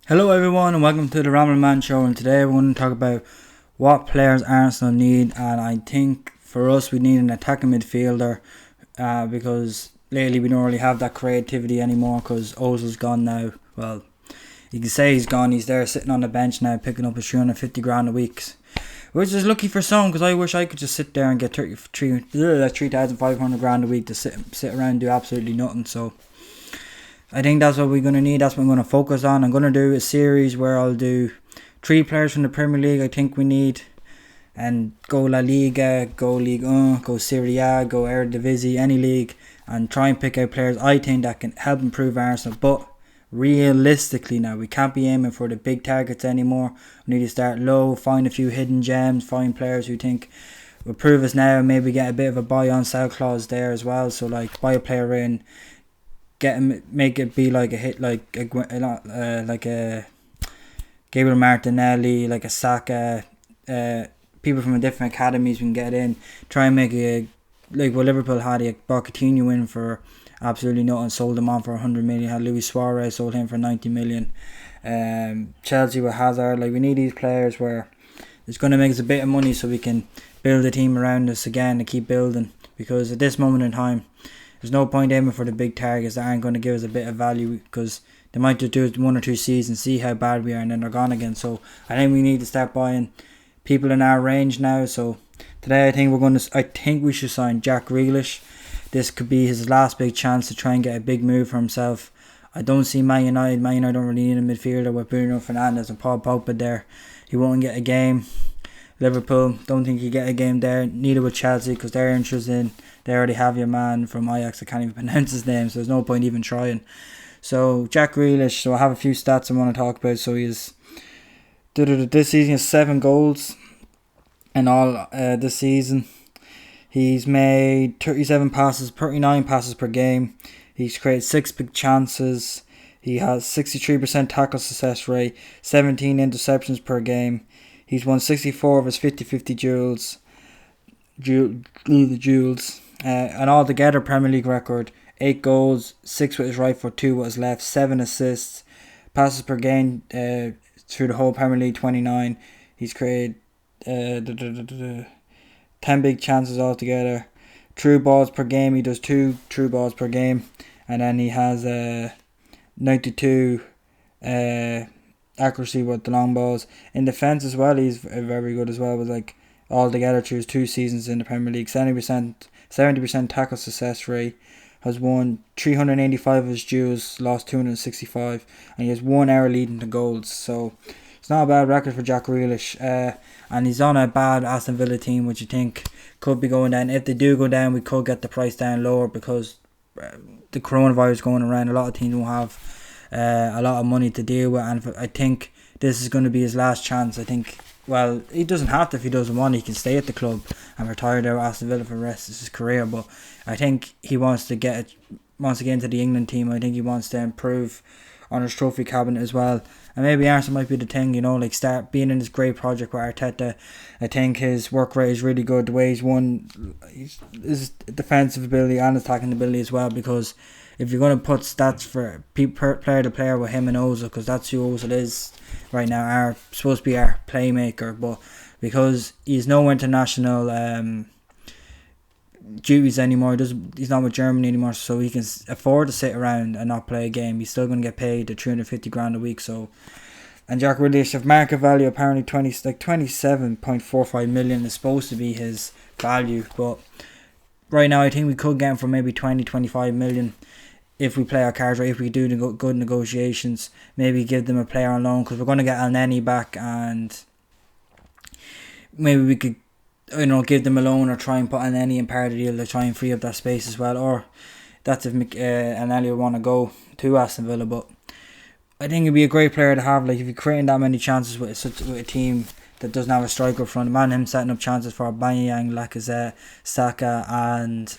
Hello everyone and welcome to the Ramble Man Show, and today we're going to talk about what players Arsenal need. And I think for us we need an attacking midfielder because lately we don't really have that creativity anymore because Ozil's gone now. Well, you can say he's gone. He's there sitting on the bench now picking up his 350 grand a week, which is lucky for some because I wish I could just sit there and get 3,500 grand a week to sit around and do absolutely nothing. So I think that's what we're going to need. That's what I'm going to focus on. I'm going to do a series where I'll do 3 players from the Premier League I think we need. And go La Liga, go Ligue 1, go Serie A, go Eredivisie, any league. And try and pick out players I think that can help improve Arsenal. But realistically now, we can't be aiming for the big targets anymore. We need to start low, find a few hidden gems, find players who think will prove us now. Maybe get a bit of a buy on sell clause there as well. So like buy a player in, get him, make it be like a hit, like a Gabriel Martinelli, like a Saka, people from different academies we can get in. Try and make a like what Liverpool had a Coutinho in for absolutely nothing, sold him on for 100 million. Had Luis Suarez, sold him for 90 million. Chelsea with Hazard. Like we need these players where it's going to make us a bit of money so we can build a team around us again and keep building. Because at this moment in time, there's no point aiming for the big targets that aren't going to give us a bit of value, because they might just do it 1 or 2 seasons, see how bad we are, and then they're gone again. So I think we need to start buying people in our range now. So today I think we should sign Jack Grealish. This could be his last big chance to try and get a big move for himself. I don't see Man United. Man United don't really need a midfielder with Bruno Fernandes and Paul Pogba there. He won't get a game. Liverpool, don't think you get a game there. Neither with Chelsea, because they're interested in. They already have your man from Ajax. I can't even pronounce his name, so there's no point even trying. So Jack Grealish. So I have a few stats I want to talk about. So he's this season he has 7 goals in all this season. He's made 39 passes per game. He's created 6 big chances. He has 63% tackle success rate, 17 interceptions per game. He's won 64 of his 50-50 duels. And altogether, Premier League record: 8 goals, 6 with his right foot, 2 with his left, 7 assists, passes per game through the whole Premier League, 29. He's created 10 big chances altogether. True balls per game, he does 2 true balls per game, and then he has 92 accuracy with the long balls. In defence as well, he's very good as well, with like altogether through his 2 seasons in the Premier League, 70% tackle success rate, has won 385 of his duels, lost 265, and he has 1 error leading to goals. So it's not a bad record for Jack Grealish, and he's on a bad Aston Villa team, which you think could be going down. If they do go down, we could get the price down lower, because the coronavirus going around, a lot of teams won't have a lot of money to deal with, and I think this is going to be his last chance. I think, well, he doesn't have to. If he doesn't want, he can stay at the club and retire there at Aston Villa for the rest of his career, but I think he wants to get into the England team. I think he wants to improve on his trophy cabinet as well, and maybe Arsenal might be the thing, like start being in this great project with Arteta. I think his work rate is really good, the way he's won his defensive ability and attacking ability as well, because if you're going to put stats for player to player with him and Ozil, because that's who Ozil is right now, supposed to be our playmaker, but because he's no international duties anymore, he's not with Germany anymore, so he can afford to sit around and not play a game. He's still going to get paid the 350 grand a week. So, and Jack Grealish, of market value, apparently 27.45 million is supposed to be his value, but right now I think we could get him for maybe 20-25 million if we play our cards right. If we do good negotiations, maybe give them a player on loan, because we're going to get El-Neni back, and maybe we could give them a loan, or try and put El-Neni in part of the deal to try and free up that space as well. Or that's if El-Neni would want to go to Aston Villa. But I think it'd be a great player to have. Like, if you're creating that many chances with a team that doesn't have a striker up front, imagine him setting up chances for Aubameyang, Lacazette, Saka, and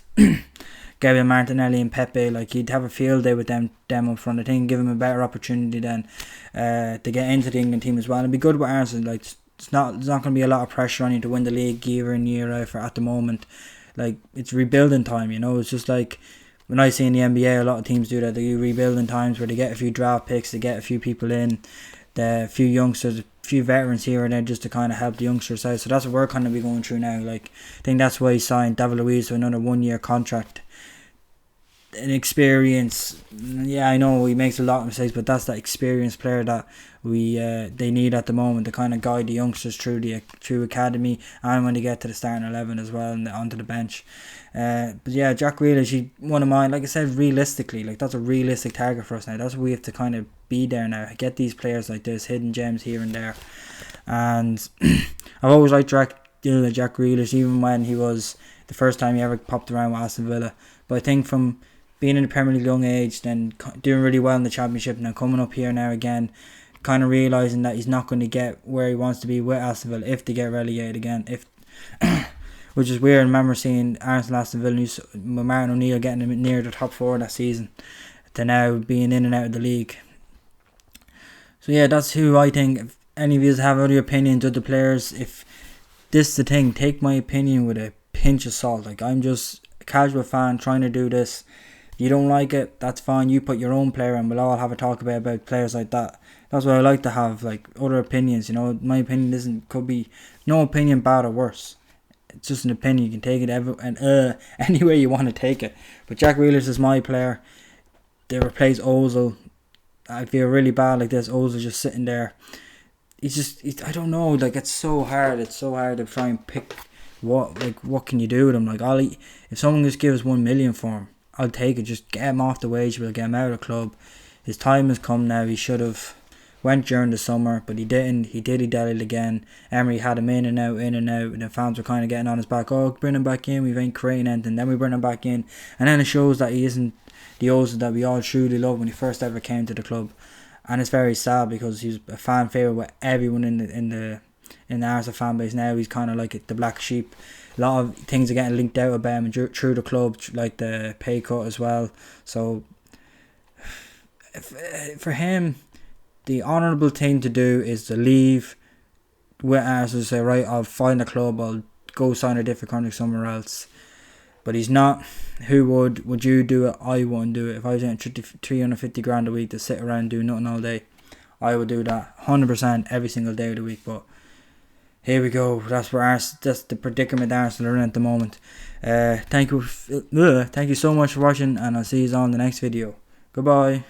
Gabriel Martinelli and Pepe. Like, he'd have a field day with them up front. I think give him a better opportunity then to get into the England team as well. And it'd be good with Arsenal. Like, there's not going to be a lot of pressure on you to win the league year in year out at the moment. Like, it's rebuilding time, It's just like when I see in the NBA, a lot of teams do that. They rebuild in times where they get a few draft picks, they get a few people in, a few youngsters, a few veterans here and there just to kind of help the youngsters out. So that's what we're kind of be going through now. Like, I think that's why he signed David Luiz to another 1 year contract. An experience, yeah, I know he makes a lot of mistakes, but that's that experienced player that they need at the moment to kind of guide the youngsters through academy and when they get to the starting 11 as well and onto the bench. But yeah, Jack Grealish, he one of mine. Like I said, realistically, like that's a realistic target for us now. That's what we have to kind of be there now. Get these players like this, hidden gems here and there. And I've always liked Jack Grealish, even when he was the first time he ever popped around with Aston Villa. But I think from being in the Premier League young age, then doing really well in the Championship, and then coming up here now again, kind of realising that he's not going to get where he wants to be with Aston Villa if they get relegated again. Which is weird. I remember seeing Arsenal, Aston Villa, with Martin O'Neill getting him near the top 4 that season, to now being in and out of the league. So yeah, that's who I think. If any of you have other opinions of the players, if this is the thing, take my opinion with a pinch of salt. Like, I'm just a casual fan trying to do this. You don't like it, that's fine. You put your own player and we'll all have a talk about players like that. That's what I like to have, like, other opinions. You know, my opinion could be no opinion bad or worse. It's just an opinion. You can take it any way you want to take it. But Jack Grealish is my player. They replace Ozil. I feel really bad like this. Ozil just sitting there. I don't know. Like, it's so hard. It's so hard to try and pick what can you do with him. Like, if someone just gives 1 million for him, I'll take it. Just get him off the wage bill, get him out of the club. His time has come now. He should have went during the summer, but he didn't. He dilly-dallied again. Emery had him in and out, and the fans were kind of getting on his back. Oh, bring him back in. We ain't creating anything. Then we bring him back in, and then it shows that he isn't the Ozil that we all truly loved when he first ever came to the club. And it's very sad because he's a fan favourite with everyone in the Arsenal fan base now. He's kind of like the black sheep. A lot of things are getting linked out about him through the club, like the pay cut as well. So for him, the honourable thing to do is to leave with Arsenal, say, right, I'll find a club, I'll go sign a different contract somewhere else. But he's not. Who would you do it? I wouldn't do it. If I was getting 350 grand a week to sit around and do nothing all day, I would do that 100% every single day of the week. But here we go. That's the predicament Arsenal are in at the moment. Thank you so much for watching, and I'll see you on the next video. Goodbye.